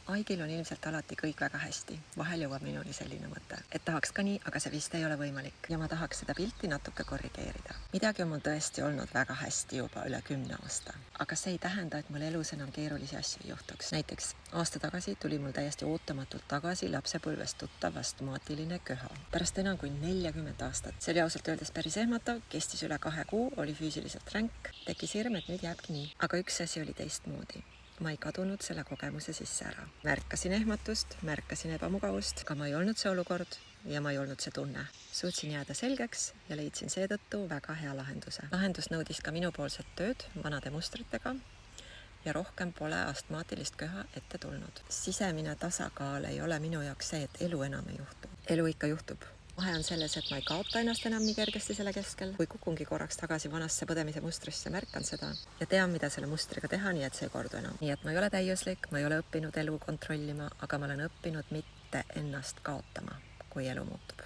Aigil on ilmselt alati kõik väga hästi. Vahel jõuab minuni selline mõte, et tahaks ka nii, aga see vist ei ole võimalik ja ma tahaks seda pilti natuke korrigeerida. Midagi on mul tõesti olnud väga hästi juba üle 10 aasta, aga see ei tähenda, et mul elus enam keerulisi asju ei juhtuks. Näiteks aasta tagasi tuli mul täiesti ootamatult tagasi lapsepõlvest tuttav astmaatiline köha. Pärast enam kui 40 aastat. See oli ausalt öeldes päris ehmatav, kestis üle 2 kuu, oli füüsiliselt ränk, tekkis hirm, et nüüd jääbki nii. Aga üks asi oli teistmoodi. Ma ei kadunud selle kogemuse sisse ära. Märkasin ehmatust, märkasin ebamugavust, aga ma ei olnud see olukord ja ma ei olnud see tunne. Suutsin jääda selgeks ja leidsin seetõttu väga hea lahenduse. Lahendus nõudis ka minupoolset tööd vanade mustritega ja rohkem pole astmaatilist köha ette tulnud. Sisemine tasakaal ei ole minu jaoks see, et elu enam ei juhtu. Elu ikka juhtub. Vahe on selles, et ma ei kaota ennast enam nii kergesti selle keskel. Kui kukungi korraks tagasi vanasse põdemise mustrisse, märkan seda ja tean, mida selle mustriga teha, nii et see ei kordu enam. Nii et ma ei ole täiuslik, ma ei ole õppinud elu kontrollima, aga ma olen õppinud mitte ennast kaotama, kui elu muutub.